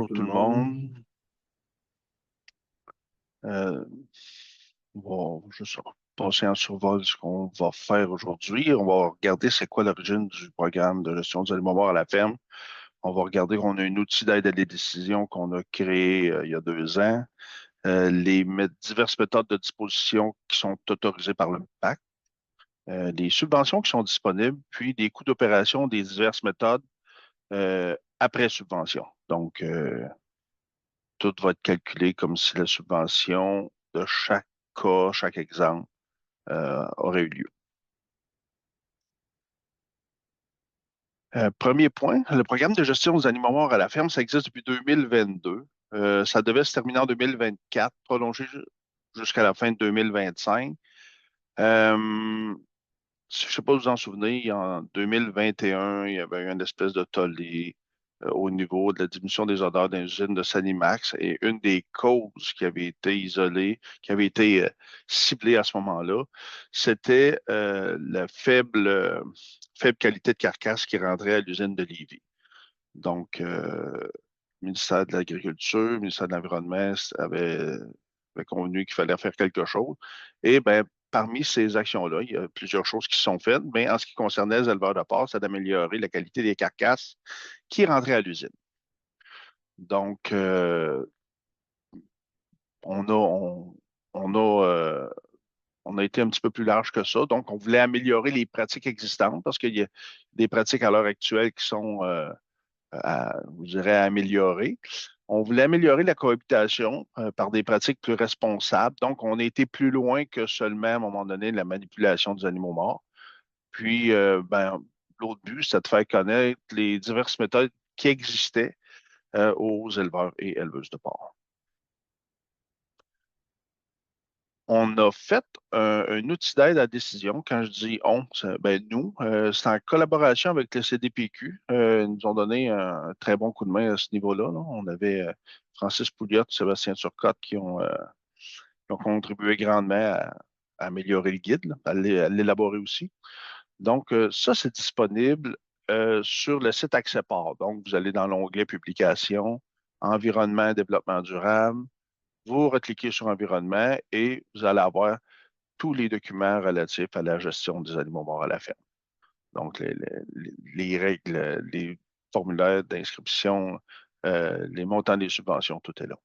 Bonjour tout tout le le monde. monde. Euh, je vais passer en survol ce qu'on va faire aujourd'hui. On va regarder c'est quoi l'origine du programme de gestion des aliments morts à la ferme. On va regarder qu'on a un outil d'aide à des décisions qu'on a créé il y a 2 ans. Diverses méthodes de disposition qui sont autorisées par le PAC. Les subventions qui sont disponibles, puis des coûts d'opération des diverses méthodes après subvention. Donc, tout va être calculé comme si la subvention de chaque cas, chaque exemple aurait eu lieu. Premier point, le programme de gestion des animaux morts à la ferme, ça existe depuis 2022. Ça devait se terminer en 2024, prolongé jusqu'à la fin de 2025. Euh, je ne sais pas si vous vous en souvenez, en 2021, il y avait eu une espèce de tollé au niveau de la diminution des odeurs dans l'usine de Sanimax. Et une des causes qui avait été isolée, qui avait été ciblée à ce moment-là, c'était la faible qualité de carcasse qui rentrait à l'usine de Lévis. Donc, le ministère de l'Agriculture, le ministère de l'Environnement avait convenu qu'il fallait faire quelque chose. Et bien, parmi ces actions-là, il y a plusieurs choses qui sont faites, mais en ce qui concernait les éleveurs de porc, c'est d'améliorer la qualité des carcasses qui rentraient à l'usine. Donc, on a, on, on a, on a été un petit peu plus large que ça. Donc, on voulait améliorer les pratiques existantes parce qu'il y a des pratiques à l'heure actuelle qui sont je dirais, à améliorer. On voulait améliorer la cohabitation par des pratiques plus responsables. Donc, on a été plus loin que seulement, à un moment donné, la manipulation des animaux morts. Puis, l'autre but, c'est de faire connaître les diverses méthodes qui existaient aux éleveurs et éleveuses de porc. On a fait un outil d'aide à la décision. Quand je dis on, nous, c'est en collaboration avec le CDPQ. Ils nous ont donné un très bon coup de main à ce niveau-là, là. On avait Francis Pouliot, Sébastien Turcotte qui ont contribué grandement à améliorer le guide, là, à l'élaborer aussi. Donc, ça, c'est disponible sur le site Accépar. Donc, vous allez dans l'onglet Publication, Environnement et développement durable. Vous recliquez sur Environnement et vous allez avoir tous les documents relatifs à la gestion des animaux morts à la ferme. Donc, les règles, les formulaires d'inscription, les montants des subventions, tout est là.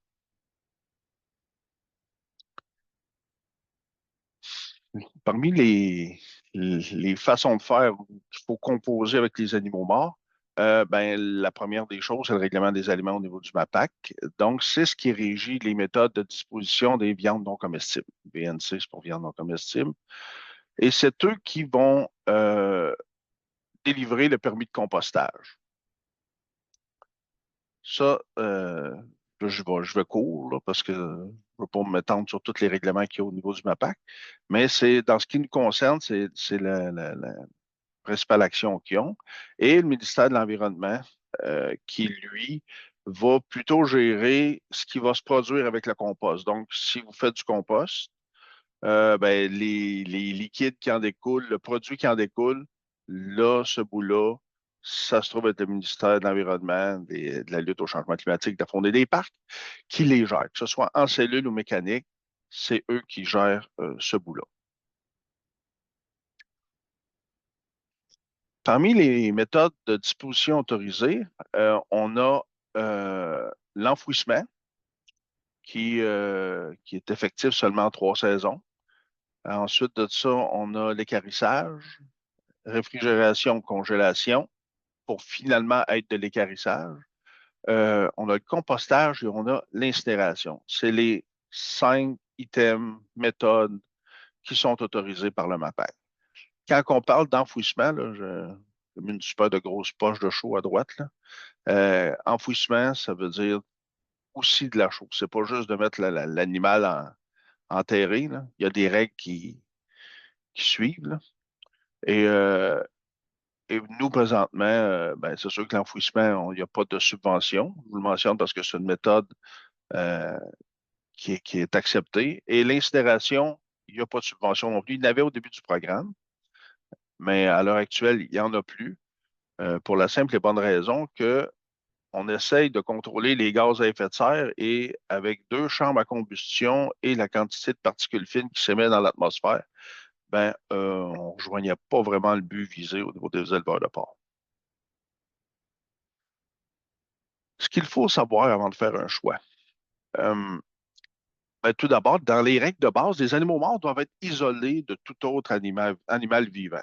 Parmi les façons de faire qu'il faut composer avec les animaux morts, la première des choses, c'est le règlement des aliments au niveau du MAPAC. Donc, c'est ce qui régit les méthodes de disposition des viandes non comestibles. VNC, c'est pour viande non comestible. Et c'est eux qui vont délivrer le permis de compostage. Ça, là, je vais court là, parce que je ne veux pas m'étendre sur tous les règlements qu'il y a au niveau du MAPAC, mais c'est dans ce qui nous concerne, c'est la principale action qu'ils ont. Et le ministère de l'Environnement, qui, lui, va plutôt gérer ce qui va se produire avec le compost. Donc, si vous faites du compost, les liquides qui en découlent, le produit qui en découle, là, ce bout-là, ça se trouve être le ministère de l'Environnement, de la lutte au changement climatique, de la Faune et des parcs, qui les gère, que ce soit en cellule ou mécanique, c'est eux qui gèrent ce bout-là. Parmi les méthodes de disposition autorisées, on a l'enfouissement qui est effectif seulement en 3 saisons. Ensuite de ça, on a l'équarrissage, réfrigération, congélation pour finalement être de l'équarrissage. On a le compostage et on a l'incinération. C'est les 5 items, méthodes qui sont autorisées par le MAPAC. Quand on parle d'enfouissement, là, j'ai mis une super de grosse poche de chaux à droite, là. Enfouissement, ça veut dire aussi de la chaux. C'est pas juste de mettre l'animal enterré, là. Il y a des règles qui suivent, là. Et, euh, et nous, présentement, c'est sûr que l'enfouissement, il n'y a pas de subvention. Je vous le mentionne parce que c'est une méthode euh, qui est acceptée. Et l'incinération, il n'y a pas de subvention non plus. Il y en avait au début du programme, mais à l'heure actuelle, il n'y en a plus pour la simple et bonne raison que on essaye de contrôler les gaz à effet de serre et avec deux chambres à combustion et la quantité de particules fines qui s'émettent dans l'atmosphère, on ne rejoignait pas vraiment le but visé au niveau des éleveurs de porc. Ce qu'il faut savoir avant de faire un choix, euh, tout d'abord, dans les règles de base, les animaux morts doivent être isolés de tout autre animal vivant.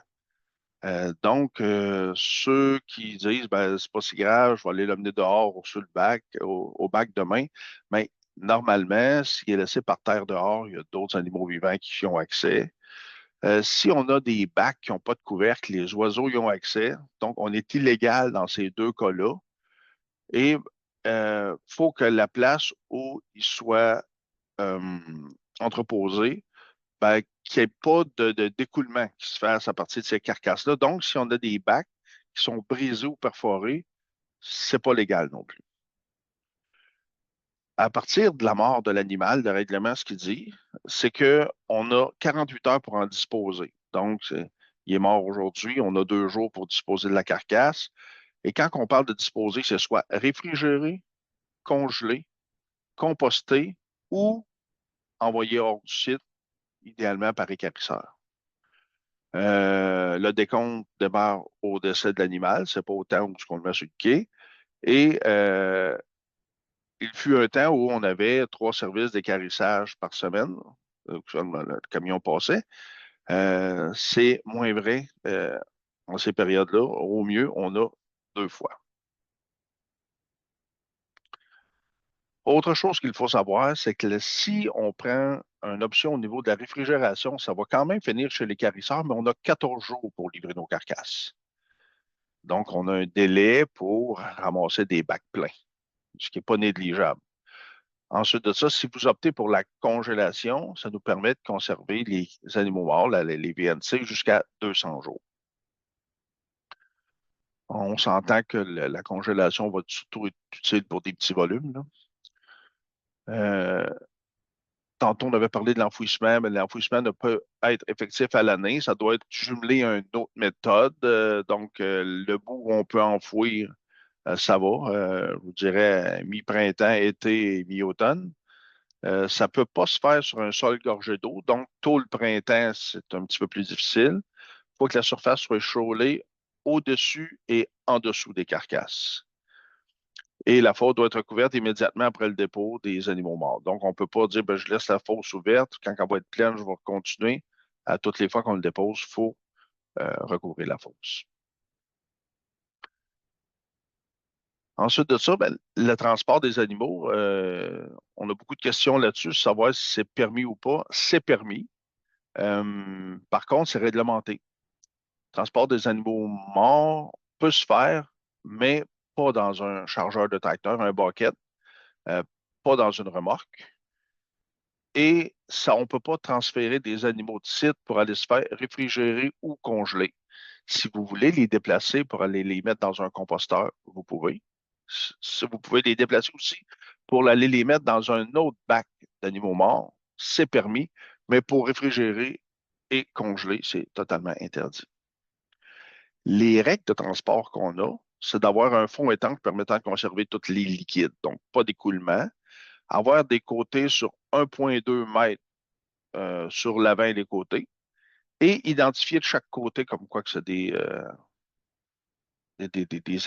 Ceux qui disent, c'est pas si grave, je vais aller l'amener dehors sur le bac, au bac demain, mais normalement, s'il est laissé par terre dehors, il y a d'autres animaux vivants qui y ont accès. Si on a des bacs qui n'ont pas de couvercle, les oiseaux y ont accès. Donc, on est illégal dans ces deux cas-là. Et il faut que la place où il soit euh, entreposé, qu'il n'y ait pas de d'écoulement qui se fasse à partir de ces carcasses-là. Donc, si on a des bacs qui sont brisés ou perforés, c'est pas légal non plus. À partir de la mort de l'animal, le règlement, ce qu'il dit, c'est qu'on a 48 heures pour en disposer. Donc, il est mort aujourd'hui, on a 2 jours pour disposer de la carcasse. Et quand on parle de disposer, c'est soit réfrigéré, congelé, composté ou envoyé hors du site, idéalement par écarisseur. Le décompte démarre au décès de l'animal, c'est pas au temps où on le met sur le quai. Et il fut un temps où on avait 3 services d'équarrissage par semaine, le camion passait. C'est moins vrai en ces périodes-là. Au mieux, on a 2 fois. Autre chose qu'il faut savoir, c'est que si on prend une option au niveau de la réfrigération, ça va quand même finir chez l'équarrisseur, mais on a 14 jours pour livrer nos carcasses. Donc, on a un délai pour ramasser des bacs pleins, ce qui n'est pas négligeable. Ensuite de ça, si vous optez pour la congélation, ça nous permet de conserver les animaux morts, les VNC, jusqu'à 200 jours. On s'entend que la congélation va surtout être utile pour des petits volumes, là. Euh, Tantôt, on avait parlé de l'enfouissement, mais l'enfouissement ne peut être effectif à l'année. Ça doit être jumelé à une autre méthode. Le bout où on peut enfouir, ça va. Je vous dirais mi-printemps, été et mi-automne. Ça ne peut pas se faire sur un sol gorgé d'eau. Donc, tôt le printemps, c'est un petit peu plus difficile. Il faut que la surface soit échaudée au-dessus et en dessous des carcasses. Et la fosse doit être couverte immédiatement après le dépôt des animaux morts. Donc, on ne peut pas dire, je laisse la fosse ouverte. Quand elle va être pleine, je vais continuer. À toutes les fois qu'on le dépose, il faut recouvrir la fosse. Ensuite de ça, le transport des animaux, on a beaucoup de questions là-dessus, savoir si c'est permis ou pas. C'est permis. Par contre, c'est réglementé. Le transport des animaux morts peut se faire, mais pas dans un chargeur de tracteur, un bucket, euh, pas dans une remorque. Et ça, on ne peut pas transférer des animaux de site pour aller se faire réfrigérer ou congeler. Si vous voulez les déplacer pour aller les mettre dans un composteur, vous pouvez. Si vous pouvez les déplacer aussi pour aller les mettre dans un autre bac d'animaux morts, c'est permis, mais pour réfrigérer et congeler, c'est totalement interdit. Les règles de transport qu'on a, c'est d'avoir un fond étanche permettant de conserver tous les liquides, donc pas d'écoulement, avoir des côtés sur 1,2 mètres sur l'avant et les côtés, et identifier de chaque côté comme quoi que c'est des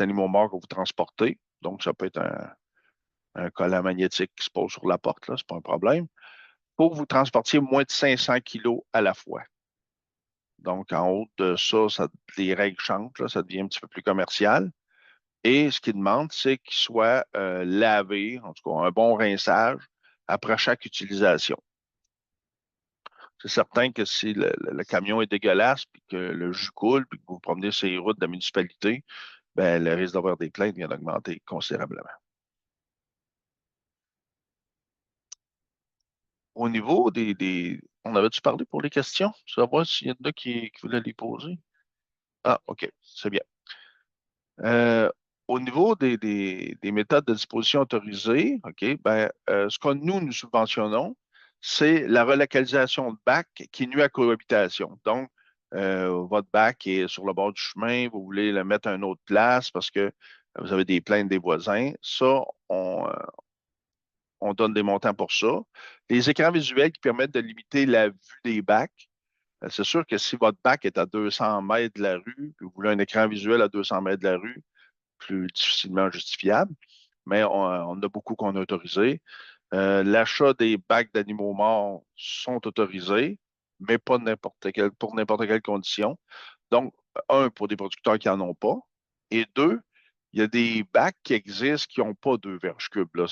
animaux morts que vous transportez. Donc, ça peut être un collant magnétique qui se pose sur la porte, là, c'est pas un problème. Pour que vous transportiez moins de 500 kilos à la fois. Donc, en haut de ça, les règles changent, là, ça devient un petit peu plus commercial. Et ce qu'ils demandent, c'est qu'il soit lavé, en tout cas un bon rinçage, après chaque utilisation. C'est certain que si le camion est dégueulasse, puis que le jus coule, puis que vous vous promenez sur les routes de la municipalité, le risque d'avoir des plaintes vient d'augmenter considérablement. Au niveau On avait-tu parlé pour les questions? Savoir s'il y en a qui voulaient les poser. Ah, OK, c'est bien. Euh, Au niveau des méthodes de disposition autorisées, OK, ce que nous subventionnons, c'est la relocalisation de bac qui nuit à la cohabitation. Donc, votre bac est sur le bord du chemin, vous voulez le mettre à une autre place parce que vous avez des plaintes des voisins. Ça, on donne des montants pour ça. Les écrans visuels qui permettent de limiter la vue des bacs. C'est sûr que si votre bac est à 200 mètres de la rue, puis vous voulez un écran visuel à 200 mètres de la rue, plus difficilement justifiable, mais on a beaucoup qu'on a autorisé. L'achat des bacs d'animaux morts sont autorisés, mais pas pour n'importe quelle condition. Donc, un, pour des producteurs qui n'en ont pas. Et deux, il y a des bacs qui existent qui n'ont pas 2 verges cubes. Là.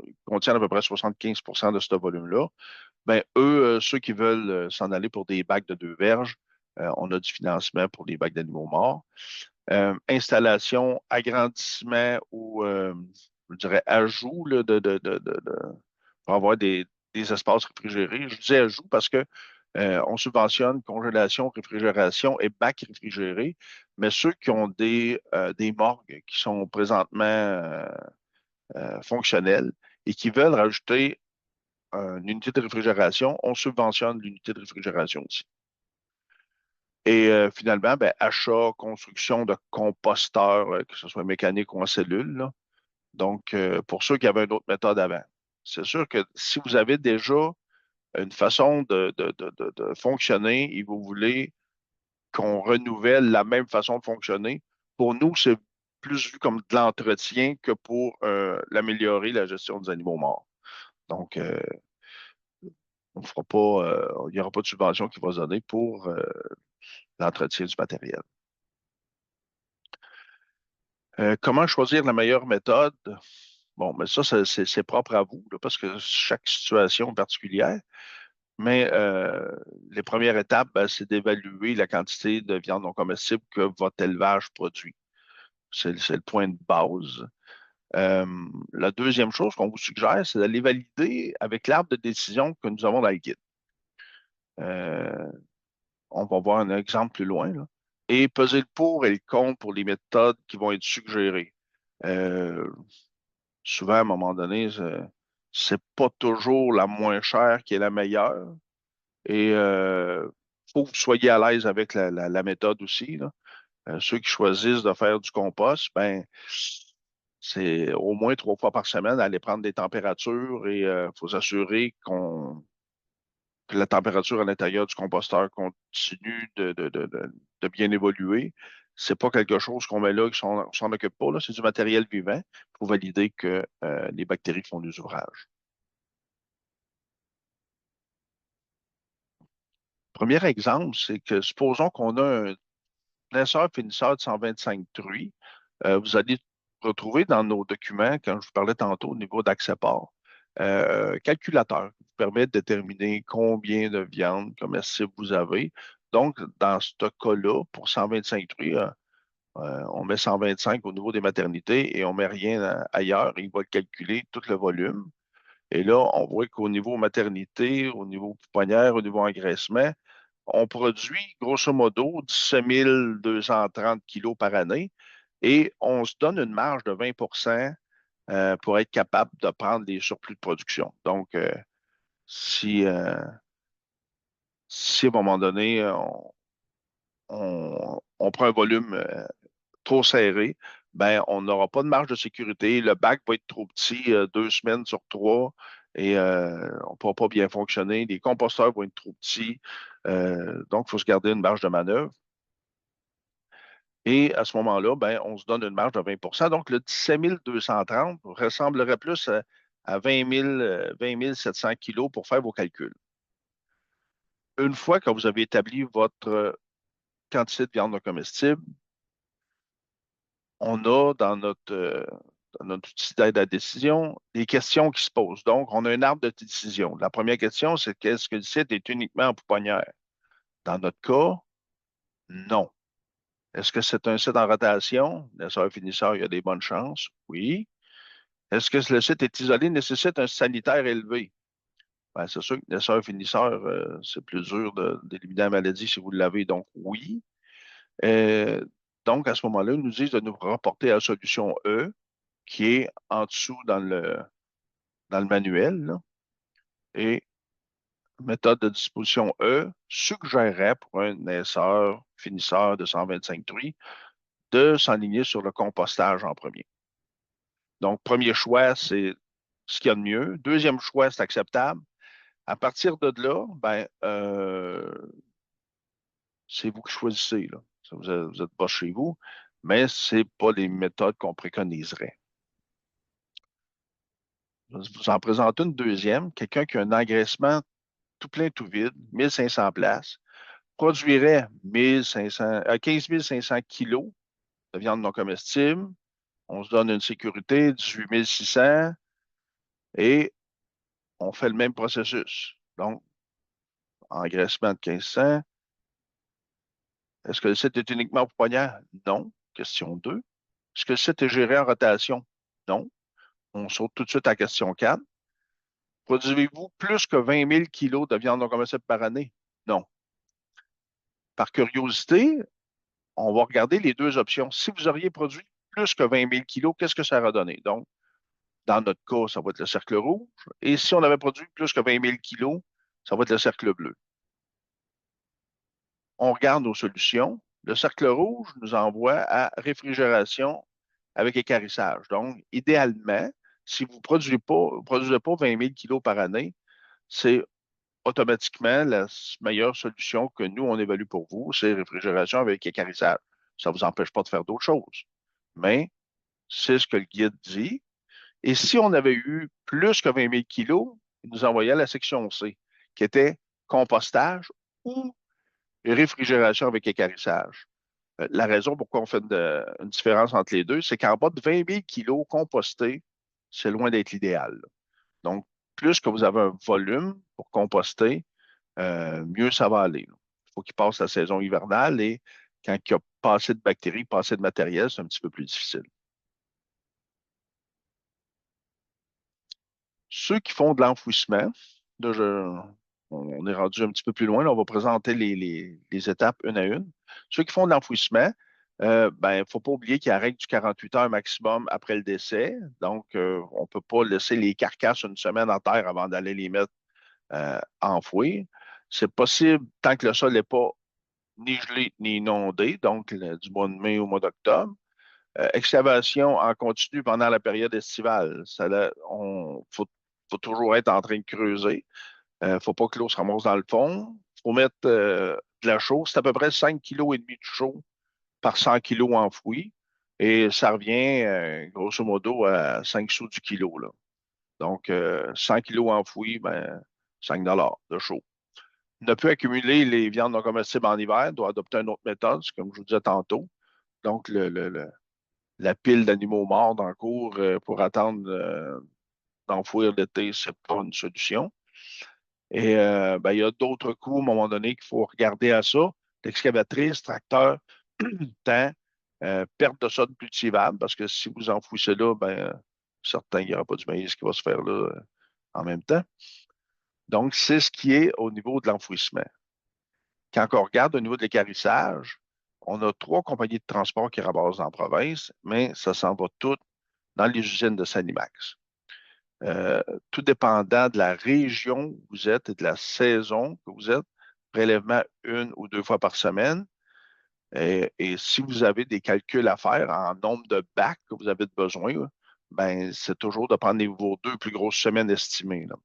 Ils contiennent à peu près 75 de ce volume-là. Ben, eux, ceux qui veulent s'en aller pour des bacs de 2 verges, on a du financement pour les bacs d'animaux morts. Installation, agrandissement ou, je dirais, ajout là, pour avoir des espaces réfrigérés. Je disais ajout parce que on subventionne congélation, réfrigération et bacs réfrigérés, mais ceux qui ont des morgues qui sont présentement fonctionnelles et qui veulent rajouter une unité de réfrigération, on subventionne l'unité de réfrigération aussi. Et finalement, ben, achat, construction de composteurs, que ce soit mécanique ou en cellule, là. Donc, pour ceux qui avaient une autre méthode avant. C'est sûr que si vous avez déjà une façon de fonctionner et vous voulez qu'on renouvelle la même façon de fonctionner, pour nous, c'est plus vu comme de l'entretien que pour l'améliorer, la gestion des animaux morts. Donc, on fera pas, il n'y aura pas de subvention qui va se donner pour l'entretien du matériel. Comment choisir la meilleure méthode? Bon, mais ça, c'est propre à vous, là, parce que chaque situation est particulière. Mais les premières étapes, ben, c'est d'évaluer la quantité de viande non comestible que votre élevage produit. C'est le point de base. Euh, la deuxième chose qu'on vous suggère, c'est d'aller valider avec l'arbre de décision que nous avons dans le guide. Euh, on va voir un exemple plus loin, là. Et peser le pour et le contre pour les méthodes qui vont être suggérées. Euh, Souvent, à un moment donné, c'est pas toujours la moins chère qui est la meilleure. Et faut que vous soyez à l'aise avec la méthode aussi, là. Ceux qui choisissent de faire du compost, ben, c'est au moins 3 fois par semaine aller prendre des températures et il faut s'assurer que la température à l'intérieur du composteur continue de bien évoluer. C'est pas quelque chose qu'on met là, qu'on s'en occupe pas, là. C'est du matériel vivant pour valider que les bactéries font des ouvrages. Premier exemple, c'est que supposons qu'on a un finisseur de 125 truies. Vous allez retrouver dans nos documents, quand je vous parlais tantôt au niveau d'accès-port, calculateur qui vous permet de déterminer combien de viande comestible vous avez. Donc, dans ce cas-là, pour 125 truies, on met 125 au niveau des maternités et on ne met rien ailleurs. Il va calculer tout le volume. Et là, on voit qu'au niveau maternité, au niveau pouponnière, au niveau engraissement, on produit grosso modo 17 230 kilos par année et on se donne une marge de 20 pour être capable de prendre des surplus de production. Donc, si, si à un moment donné, on prend un volume trop serré, ben, on n'aura pas de marge de sécurité. Le bac va être trop petit 2 semaines sur 3 et on ne pourra pas bien fonctionner. Les composteurs vont être trop petits. Donc, il faut se garder une marge de manœuvre. Et à ce moment-là, ben, on se donne une marge de 20. Donc, le 17 230 ressemblerait plus à 20 700 kilos pour faire vos calculs. Une fois que vous avez établi votre quantité de viande non comestible, on a dans notre outil d'aide à la décision des questions qui se posent. Donc, on a un arbre de décision. La première question, c'est qu'est-ce que le site est uniquement en pouponnière? Dans notre cas, non. Est-ce que c'est un site en rotation? Laisseur finisseur, il y a des bonnes chances. Oui. Est-ce que le site est isolé, nécessite un sanitaire élevé? Ben, c'est sûr que laisseur finisseur, c'est plus dur d'éliminer la maladie si vous l'avez, donc oui. Euh, donc, à ce moment-là, ils nous disent de nous rapporter à la solution E, qui est en dessous dans le manuel, là. Et méthode de disposition E suggérerait pour un naisseur finisseur de 125 truies de s'enligner sur le compostage en premier. Donc, premier choix, c'est ce qu'il y a de mieux. Deuxième choix, c'est acceptable. À partir de là, ben, c'est vous qui choisissez, là. Vous êtes pas chez vous, mais ce n'est pas les méthodes qu'on préconiserait. Je vais vous en présenter une deuxième. Quelqu'un qui a un engraissement tout plein, tout vide, 1500 places, produirait 15 500 kilos de viande non comestible. On se donne une sécurité, 18 600, et on fait le même processus. Donc, engraissement de 1500. Est-ce que le site est uniquement pour poignard? Non. Question 2. Est-ce que le site est géré en rotation? Non. On saute tout de suite à question 4. Produisez-vous plus que 20 000 kilos de viande non comestible par année? Non. Par curiosité, on va regarder les deux options. Si vous auriez produit plus que 20 000 kilos, qu'est-ce que ça aurait donné? Donc, dans notre cas, ça va être le cercle rouge. Et si on avait produit plus que 20 000 kilos, ça va être le cercle bleu. On regarde nos solutions. Le cercle rouge nous envoie à réfrigération avec écarissage. Donc, idéalement, si vous ne produisez pas 20 000 kilos par année, c'est automatiquement la meilleure solution que nous, on évalue pour vous, c'est réfrigération avec écarissage. Ça ne vous empêche pas de faire d'autres choses. Mais c'est ce que le guide dit. Et si on avait eu plus que 20 000 kilos, il nous envoyait à la section C, qui était compostage ou réfrigération avec écarissage. La raison pourquoi on fait une différence entre les deux, c'est qu'en bas de 20 000 kilos compostés, c'est loin d'être l'idéal. Donc, plus que vous avez un volume pour composter, mieux ça va aller. Il faut qu'il passe la saison hivernale et quand il y a pas assez de bactéries, pas assez de matériel, c'est un petit peu plus difficile. Ceux qui font de l'enfouissement, là, on est rendu un petit peu plus loin, là, on va présenter les étapes une à une. Ceux qui font de l'enfouissement, ben, il ne faut pas oublier qu'il y a la règle du 48 heures maximum après le décès. Donc, on ne peut pas laisser les carcasses une semaine en terre avant d'aller les mettre enfouir. C'est possible tant que le sol n'est pas ni gelé ni inondé, donc du mois de mai au mois d'octobre. Excavation en continu pendant la période estivale. Faut toujours être en train de creuser. Faut pas que l'eau se ramasse dans le fond. Faut mettre de la chaux. C'est à peu près 5,5 kg de chaux par 100 kilos enfouis. Et ça revient, grosso modo, à 5 sous du kilo, là. Donc, 100 kilos enfouis, ben, 5 de chaux. Ne peut accumuler les viandes non comestibles en hiver, doit adopter une autre méthode, c'est comme je vous disais tantôt. Donc, la pile d'animaux morts dans le cours pour attendre d'enfouir l'été, c'est pas une solution. Et ben, il y a d'autres coûts à un moment donné qu'il faut regarder à ça. L'excavatrice, tracteur, temps, perte de sol cultivable, parce que si vous enfouissez là, ben, certain qu'il n'y aura pas du maïs qui va se faire là en même temps. Donc, c'est ce qui est au niveau de l'enfouissement. Quand on regarde au niveau de l'équarrissage, on a 3 compagnies de transport qui ramassent en province, mais ça s'en va tout dans les usines de Sanimax. Euh, Tout dépendant de la région où vous êtes et de la saison que vous êtes, prélèvement 1 ou 2 fois par semaine. Et si vous avez des calculs à faire en nombre de bacs que vous avez besoin, là, ben, c'est toujours de prendre vos 2 plus grosses semaines estimées, là.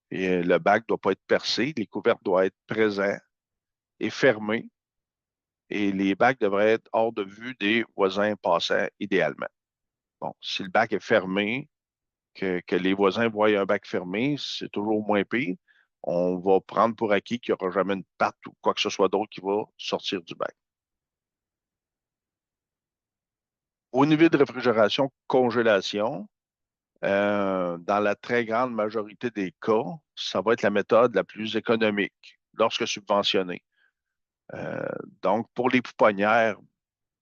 Et le bac ne doit pas être percé, les couvertes doivent être présents et fermés, et les bacs devraient être hors de vue des voisins passants idéalement. Bon, si le bac est fermé, que les voisins voient un bac fermé, c'est toujours moins pire. On va prendre pour acquis qu'il n'y aura jamais une patte ou quoi que ce soit d'autre qui va sortir du bac. Au niveau de réfrigération, congélation, dans la très grande majorité des cas, ça va être la méthode la plus économique lorsque subventionnée. Euh, donc, pour les pouponnières,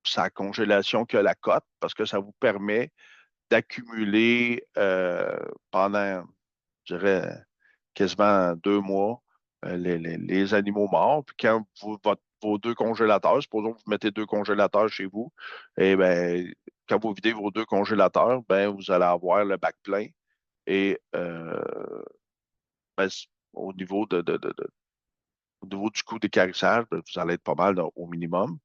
c'est la congélation que la cote parce que ça vous permet d'accumuler pendant, je dirais, quasiment 2 mois les animaux morts. Puis quand vos 2 congélateurs, supposons que vous mettez 2 congélateurs chez vous, et ben, quand vous videz vos 2 congélateurs, ben, vous allez avoir le bac plein. Et ben, au niveau au niveau du coût d'équarrissage, ben, vous allez être pas mal au minimum.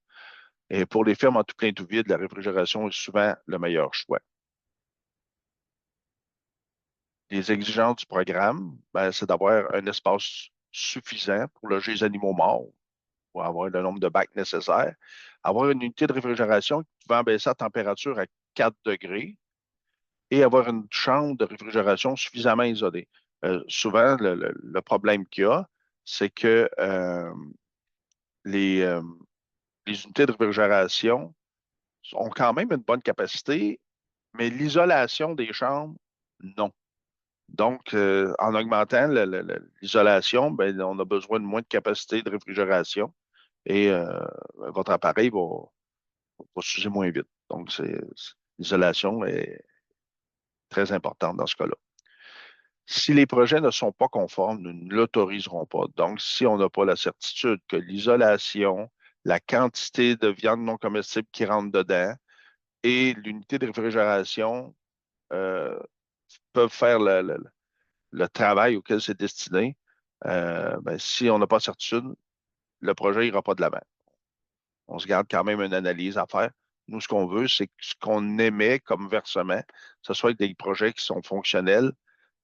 Et pour les fermes en tout plein tout vide, la réfrigération est souvent le meilleur choix. Les exigences du programme, ben, c'est d'avoir un espace suffisant pour loger les animaux morts, pour avoir le nombre de bacs nécessaires, avoir une unité de réfrigération qui va baisser la température à 4 degrés et avoir une chambre de réfrigération suffisamment isolée. Souvent, le problème qu'il y a, c'est que les, euh, les unités de réfrigération ont quand même une bonne capacité, mais l'isolation des chambres, non. Donc, en augmentant l'isolation, ben, on a besoin de moins de capacité de réfrigération et votre appareil va s'user moins vite. Donc, l'isolation est très importante dans ce cas-là. Si les projets ne sont pas conformes, nous ne l'autoriserons pas. Donc, si on n'a pas la certitude que l'isolation, la quantité de viande non comestible qui rentre dedans et l'unité de réfrigération euh, peuvent faire le travail auquel c'est destiné, ben, si on n'a pas de certitude, le projet n'ira pas de l'avant. On se garde quand même une analyse à faire. Nous, ce qu'on veut, c'est que ce qu'on émet comme versement, ce soit des projets qui sont fonctionnels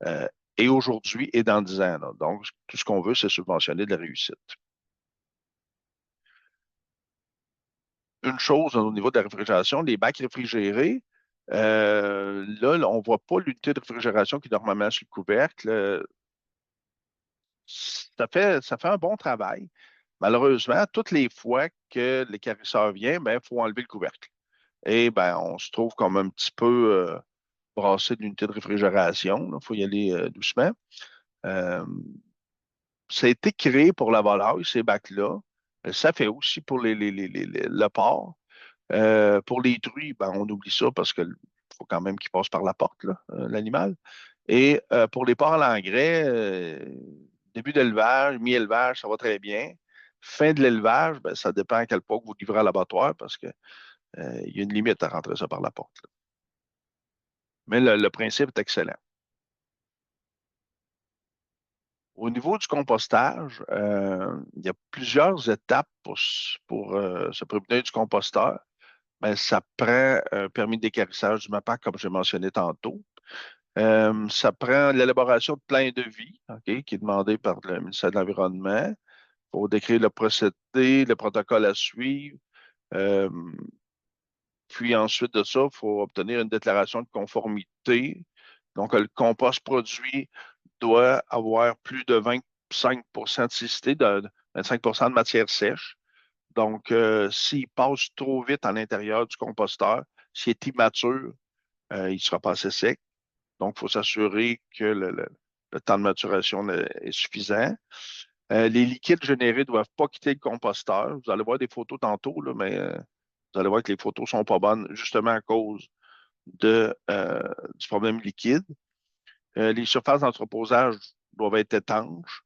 euh, et aujourd'hui et dans 10 ans. Là. Donc, tout ce qu'on veut, c'est subventionner de la réussite. Une chose au niveau de la réfrigération, les bacs réfrigérés, là, on ne voit pas l'unité de réfrigération qui est normalement sur le couvercle. Ça fait un bon travail. Malheureusement, toutes les fois que l'équarrisseur vient, ben, il faut enlever le couvercle. Et ben, on se trouve comme un petit peu brassé de l'unité de réfrigération. Il faut y aller doucement. Euh, Ça a été créé pour la volaille, ces bacs-là. Ça fait aussi pour le porc. Pour les truies, ben, on oublie ça parce qu'il faut quand même qu'il passe par la porte, là, l'animal. Et pour les porcs à l'engrais, début d'élevage, mi-élevage, ça va très bien. Fin de l'élevage, ben, ça dépend à quel point vous livrez à l'abattoir parce qu'il y a une limite à rentrer ça par la porte. Là. Mais le principe est excellent. Au niveau du compostage, il y a plusieurs étapes pour se prémunir du composteur. Ben, ça prend un permis d'équarrissage du MAPAC, comme j'ai mentionné tantôt. Ça prend l'élaboration de plan de vie, OK, qui est demandé par le ministère de l'Environnement pour décrire le procédé, le protocole à suivre. Euh, Puis ensuite de ça, il faut obtenir une déclaration de conformité. Donc, le compost produit doit avoir plus de 25 de cécité, de 25 de matière sèche. Donc, s'il passe trop vite à l'intérieur du composteur, s'il est immature, il ne sera pas assez sec. Donc, il faut s'assurer que le temps de maturation est suffisant. Les liquides générés ne doivent pas quitter le composteur. Vous allez voir des photos tantôt, là, mais vous allez voir que les photos ne sont pas bonnes justement à cause du problème liquide. Les surfaces d'entreposage doivent être étanches.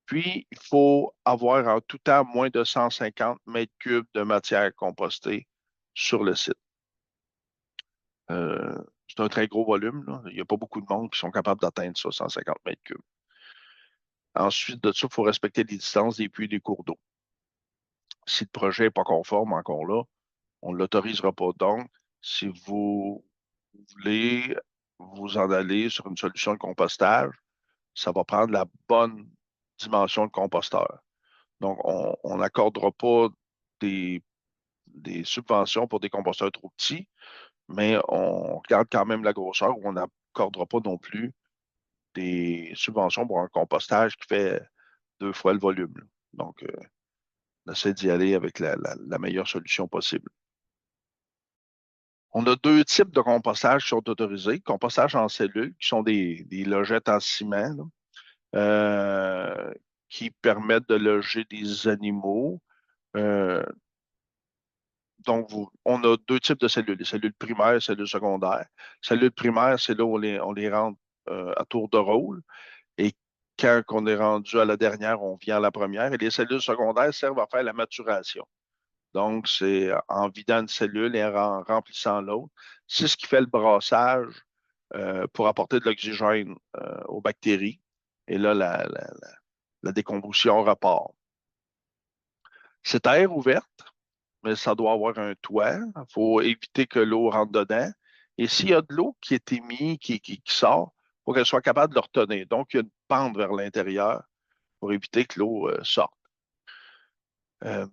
Puis, il faut avoir en tout temps moins de 150 mètres cubes de matière compostée sur le site. C'est un très gros volume. Là. Il n'y a pas beaucoup de monde qui sont capables d'atteindre ça, 150 mètres cubes. Ensuite de ça, il faut respecter les distances des puits et des cours d'eau. Si le projet n'est pas conforme, encore là, on ne l'autorisera pas. Donc, si vous voulez vous en aller sur une solution de compostage, ça va prendre la bonne dimension de composteur. Donc, on n'accordera pas des, des subventions pour des composteurs trop petits, mais on regarde quand même la grosseur où on n'accordera pas non plus des subventions pour un compostage qui fait 2 fois le volume. Là. Donc, on essaie d'y aller avec la meilleure solution possible. On a 2 types de compostage qui sont autorisés. Compostage en cellules, qui sont des logettes en ciment, là, qui permettent de loger des animaux. Euh, donc, on a 2 types de cellules, les cellules primaires et les cellules secondaires. Cellules primaires, c'est là où on les rentre à tour de rôle. Et quand on est rendu à la dernière, on vient à la première. Et les cellules secondaires servent à faire la maturation. Donc, c'est en vidant une cellule et en remplissant l'autre. C'est ce qui fait le brassage pour apporter de l'oxygène aux bactéries. Et là, la décomposition repart. C'est à air ouverte. mais ça doit avoir un toit. Il faut éviter que l'eau rentre dedans. Et s'il y a de l'eau qui est émise, qui sort, il faut qu'elle soit capable de le retenir. Donc, il y a une pente vers l'intérieur pour éviter que l'eau sorte. Euh,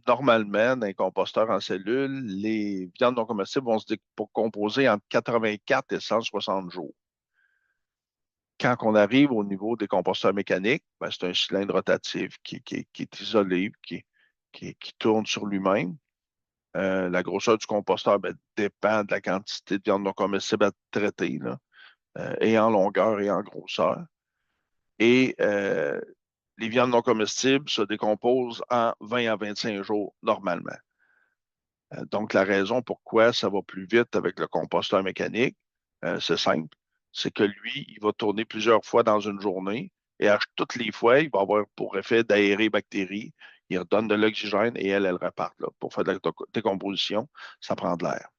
Normalement, dans les composteurs en cellule, les viandes non comestibles vont se composer entre 84 et 160 jours. Quand on arrive au niveau des composteurs mécaniques, ben, c'est un cylindre rotatif qui est isolé, qui tourne sur lui-même. La grosseur du composteur ben, dépend de la quantité de viande non comestible à traiter, là, et en longueur et en grosseur. Et les viandes non comestibles se décomposent en 20 à 25 jours normalement. Donc, la raison pourquoi ça va plus vite avec le composteur mécanique, c'est simple, c'est que lui, il va tourner plusieurs fois dans une journée et à toutes les fois, il va avoir pour effet d'aérer les bactéries. Il redonne de l'oxygène et elles repartent là. Pour faire de la décomposition, ça prend de l'air.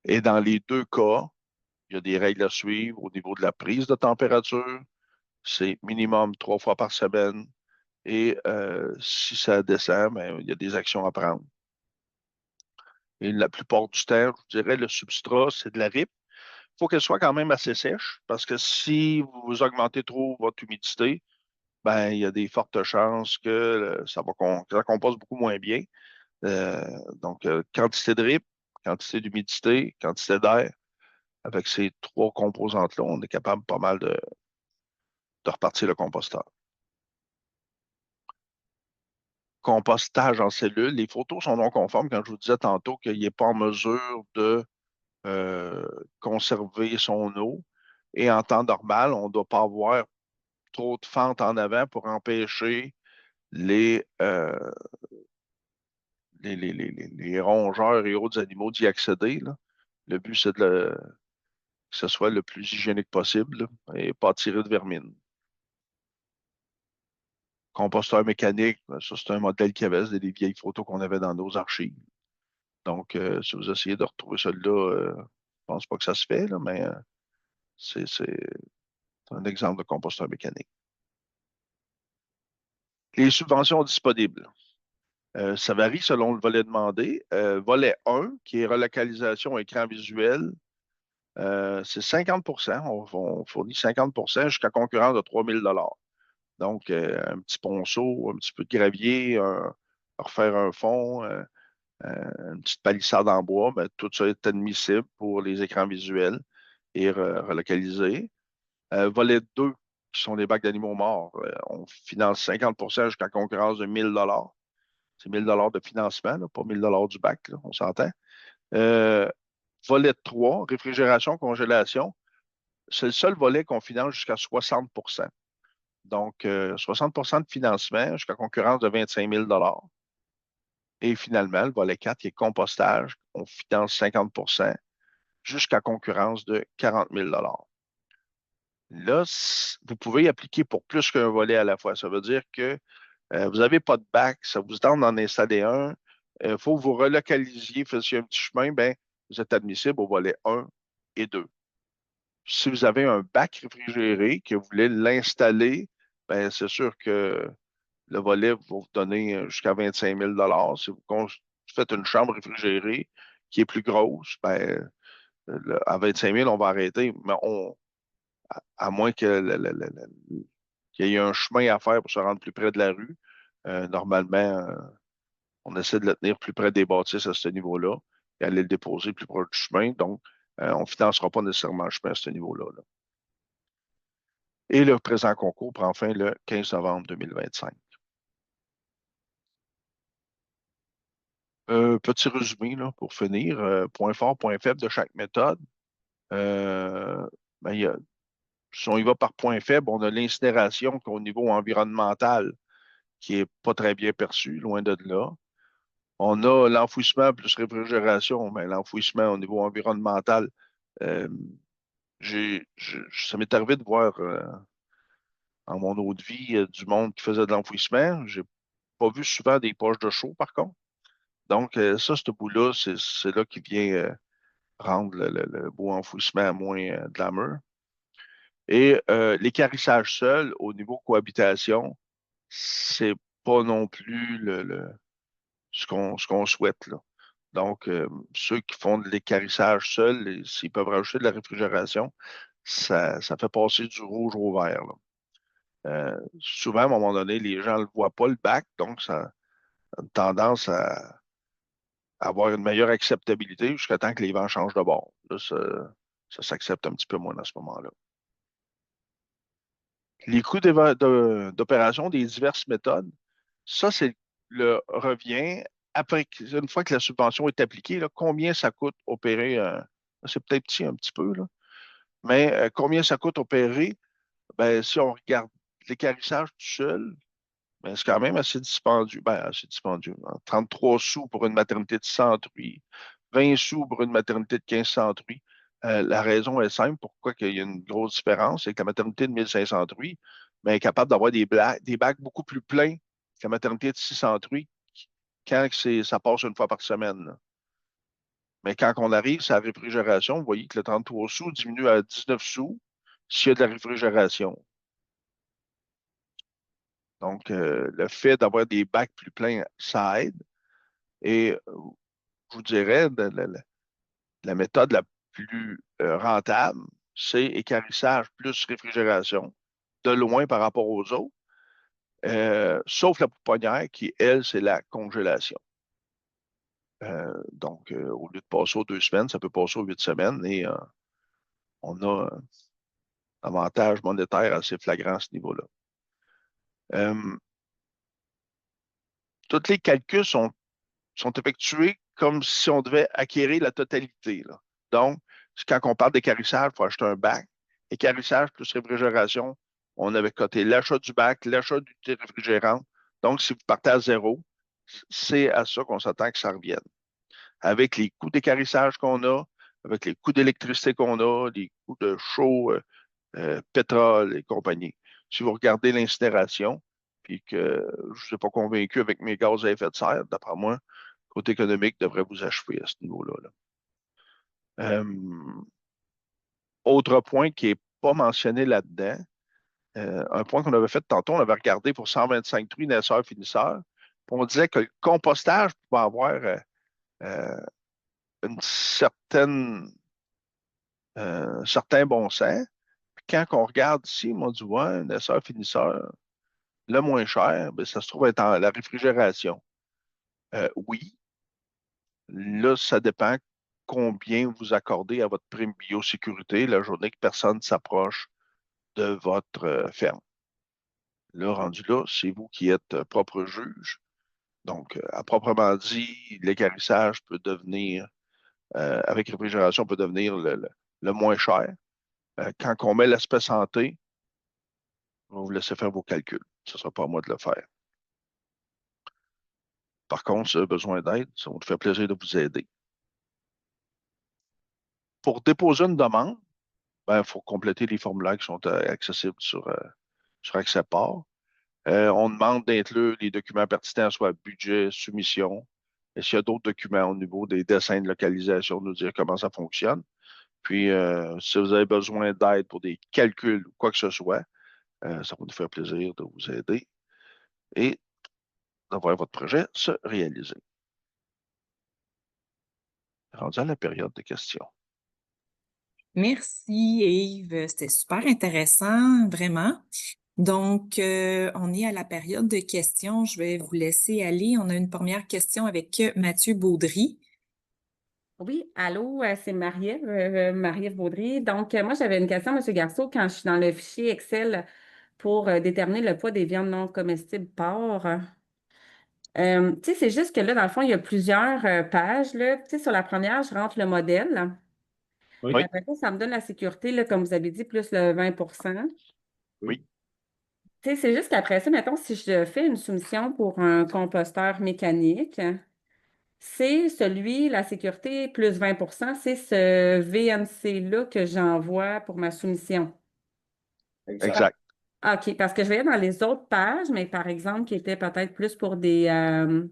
Et dans les deux cas, il y a des règles à suivre au niveau de la prise de température. C'est minimum 3 fois par semaine. Et si ça descend, ben, il y a des actions à prendre. Et la plupart du temps, je dirais, le substrat, c'est de la ripe. Il faut qu'elle soit quand même assez sèche parce que si vous augmentez trop votre humidité, ben, il y a des fortes chances que que ça compose beaucoup moins bien. Quantité de ripe, quantité d'humidité, quantité d'air, avec ces trois composantes-là, on est capable pas mal de repartir le composteur. Compostage en cellule, les photos sont non conformes quand je vous disais tantôt qu'il n'est pas en mesure de euh, conserver son eau. Et en temps normal, on ne doit pas avoir trop de fente en avant pour empêcher les, euh, les rongeurs et autres animaux d'y accéder, là. Le but, c'est que ce soit le plus hygiénique possible là, et pas tirer de vermine. Composteur mécanique, ben, ça, c'est un modèle qui avait, c'est des vieilles photos qu'on avait dans nos archives. Donc, si vous essayez de retrouver celui-là, je pense pas que ça se fait, là, mais c'est un exemple de composteur mécanique. Les subventions disponibles. Ça varie selon le volet demandé. Volet 1, qui est relocalisation écran visuel, c'est 50. On fournit 50 jusqu'à concurrence de 3 000. Donc, un petit ponceau, un petit peu de gravier, refaire un fond, une petite palissade en bois, ben, tout ça est admissible pour les écrans visuels et relocalisés. Volet 2, qui sont les bacs d'animaux morts, on finance 50 jusqu'à concurrence de 1 000. C'est 1 000 de financement, là, pas 1 000 du bac, là, on s'entend. Euh, Volet 3, réfrigération, congélation, c'est le seul volet qu'on finance jusqu'à 60. Donc, 60 de financement jusqu'à concurrence de 25 000. Et finalement, le volet 4, qui est compostage, on finance 50 jusqu'à concurrence de 40 000. Là, vous pouvez y appliquer pour plus qu'un volet à la fois. Ça veut dire que vous n'avez pas de bac, ça vous tente d'en installer un. Il faut que vous relocalisiez, fassiez un petit chemin, ben, vous êtes admissible au volet 1 et 2. Si vous avez un bac réfrigéré, que vous voulez l'installer, ben, c'est sûr que le volet va vous donner jusqu'à 25 000. Si vous faites une chambre réfrigérée qui est plus grosse, ben, à 25 000, on va arrêter. Mais à moins que qu'il y ait un chemin à faire pour se rendre plus près de la rue, normalement, on essaie de le tenir plus près des bâtisses à ce niveau-là et aller le déposer plus proche du chemin. Donc, on ne financera pas nécessairement le chemin à ce niveau-là, là. Et le présent concours prend fin le 15 novembre 2025. Petit résumé là, pour finir. Point fort, point faible de chaque méthode. Euh, ben, si on y va par point faible, on a l'incinération qu'au niveau environnemental qui n'est pas très bien perçu, loin de là. On a l'enfouissement plus réfrigération, mais l'enfouissement au niveau environnemental, euh, ça m'est arrivé de voir en mon eau de vie du monde qui faisait de l'enfouissement. J'ai pas vu souvent des poches de chaux, par contre. Donc, ça, ce bout-là, c'est là qui vient rendre le beau enfouissement moins glamour. Et l'équarrissage seul, au niveau cohabitation, c'est pas non plus ce qu'on souhaite, là. Donc, ceux qui font de l'équarrissage seuls, s'ils peuvent rajouter de la réfrigération, ça fait passer du rouge au vert, là. Souvent, à un moment donné, les gens ne le voient pas, le bac, donc ça a une tendance à avoir une meilleure acceptabilité jusqu'à temps que les vents changent de bord. Là, ça s'accepte un petit peu moins à ce moment-là. Les coûts d'opération des diverses méthodes, ça, c'est le revient après, une fois que la subvention est appliquée, là, combien ça coûte opérer, c'est peut-être petit un petit peu, là, mais combien ça coûte opérer, ben, si on regarde l'équarrissage tout seul, ben, c'est quand même assez dispendieux. Ben, assez dispendieux, hein. 33 sous pour une maternité de 100 truies, 20 sous pour une maternité de 1500 truies. La raison est simple, pourquoi il y a une grosse différence, c'est que la maternité de 1500 truies ben, est capable d'avoir des bacs beaucoup plus pleins que la maternité de 600 truies quand ça passe une fois par semaine, là. Mais quand on arrive sur la réfrigération, vous voyez que le 33 sous diminue à 19 sous s'il y a de la réfrigération. Donc, le fait d'avoir des bacs plus pleins, ça aide. Et je vous dirais, la méthode la plus rentable, c'est équarrissage plus réfrigération, de loin par rapport aux autres, sauf la pouponnière qui, elle, c'est la congélation. Donc, au lieu de passer aux 2 semaines, ça peut passer aux 8 semaines et on a un avantage monétaire assez flagrant à ce niveau-là. Euh, Tous les calculs sont effectués comme si on devait acquérir la totalité, là. Donc, quand on parle d'équarrissage, il faut acheter un bac. Équarrissage plus réfrigération, on avait coté l'achat du bac, l'achat d'unité réfrigérante. Donc, si vous partez à zéro, c'est à ça qu'on s'attend que ça revienne. Avec les coûts d'équarrissage qu'on a, avec les coûts d'électricité qu'on a, les coûts de chaud, pétrole et compagnie. Si vous regardez l'incinération, puis que je ne suis pas convaincu avec mes gaz à effet de serre, d'après moi, côté économique devrait vous achever à ce niveau-là, là. Euh, Autre point qui n'est pas mentionné là-dedans, un point qu'on avait fait tantôt, on avait regardé pour 125 truies, naisseurs, finisseurs, puis on disait que le compostage pouvait avoir euh, une certain bon sens. Puis quand on regarde ici, on dit, ouais, naisseur, finisseur, le moins cher, ben, ça se trouve être en la réfrigération. Oui, là, ça dépend combien vous accordez à votre prime biosécurité la journée que personne ne s'approche de votre ferme. Là, rendu là, c'est vous qui êtes propre juge. Donc, à proprement dit, l'équarrissage peut devenir, avec réfrigération, peut devenir le moins cher. Quand on met l'aspect santé, on va vous laisser faire vos calculs. Ce ne sera pas à moi de le faire. Par contre, si vous avez besoin d'aide, ça va nous faire plaisir de vous aider. Pour déposer une demande, ben, il faut compléter les formulaires qui sont accessibles sur Accès-Port. On demande d'inclure les documents pertinents, soit budget, soumission. Et s'il y a d'autres documents au niveau des dessins de localisation, nous dire comment ça fonctionne. Puis, si vous avez besoin d'aide pour des calculs ou quoi que ce soit, ça va nous faire plaisir de vous aider et d'avoir votre projet se réaliser. Rendu à la période de questions. Merci Yves, c'était super intéressant, vraiment. Donc, on est à la période de questions. Je vais vous laisser aller. On a une première question avec Mathieu Baudry. Oui, allô, c'est Marie-Ève, Marie-Ève Baudry. Donc, moi, j'avais une question, M. Garceau, quand je suis dans le fichier Excel pour déterminer le poids des viandes non comestibles porc. Tu sais, c'est juste que là, dans le fond, il y a plusieurs pages, là. Tu sais, sur la première, je rentre le modèle. Oui, Après ça, ça me donne la sécurité, là, comme vous avez dit, plus le 20. oui, Tu sais, c'est juste qu'après ça, mettons, si je fais une soumission pour un composteur mécanique, c'est celui, la sécurité plus 20 c'est ce VNC-là que j'envoie pour ma soumission. exact. OK, parce que je voyais dans les autres pages, mais par exemple, qui étaient peut-être plus pour de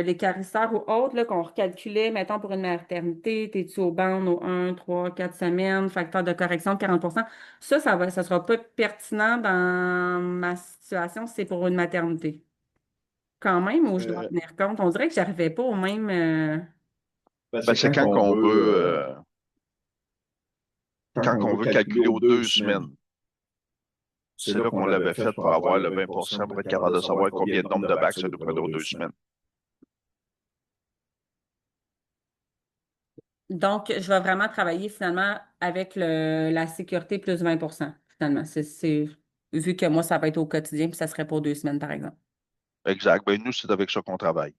l'équarrisseur ou autres, là, qu'on recalculait, mettons, pour une maternité, t'es-tu au banc aux 1, 3, 4 semaines, facteur de correction de 40. Ça sera pas pertinent dans ma situation si c'est pour une maternité. quand même ou je dois en Euh, tenir compte? On dirait que j'arrivais pas au même. c'est quand qu'on veut, quand qu'on veut calculer aux 2 semaines. C'est là qu'on l'avait fait pour avoir le 20 pour être capable de savoir combien de nombre de bacs ça nous prendra aux 2 semaines. Donc, je vais vraiment travailler finalement avec la sécurité plus 20 finalement. Vu que moi, ça va être au quotidien, puis ça serait pour 2 semaines, par exemple. Exact. Ben, nous, c'est avec ça qu'on travaille.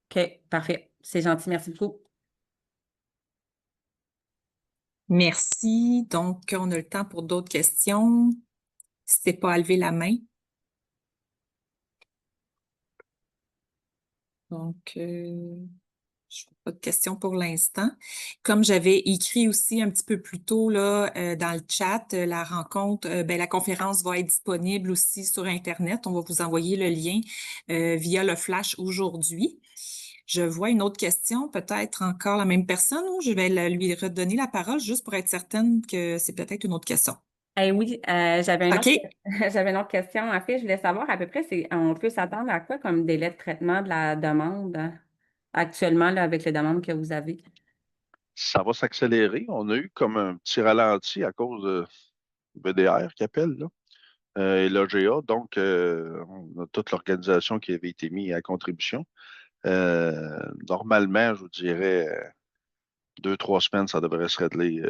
OK, parfait. C'est gentil, merci beaucoup. Merci. Donc, on a le temps pour d'autres questions. N'hésitez pas à lever la main. Donc, je n'ai pas de questions pour l'instant. Comme j'avais écrit aussi un petit peu plus tôt là, dans le chat, la rencontre, la conférence va être disponible aussi sur Internet. On va vous envoyer le lien via le flash aujourd'hui. Je vois une autre question, peut-être encore la même personne, ou je vais lui redonner la parole juste pour être certaine que c'est peut-être une autre question. Oui, j'avais OK. j'avais une autre question. En fait, je voulais savoir à peu près, on peut s'attendre à quoi comme délai de traitement de la demande actuellement là, avec les demandes que vous avez? Ça va s'accélérer. On a eu comme un petit ralenti à cause de BDR qui appelle, là, et l'AGA. Donc, on a toute l'organisation qui avait été mise à contribution. Normalement, je vous dirais 2, 3 semaines, ça devrait se régler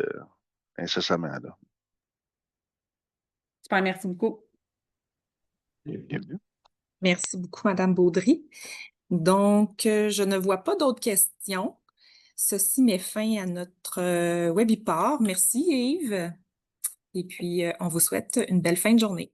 incessamment. Là. Super, merci beaucoup. Bienvenue. Merci beaucoup, Madame Baudry. Donc, je ne vois pas d'autres questions. Ceci met fin à notre webinaire. Merci, Yves. Et puis, on vous souhaite une belle fin de journée.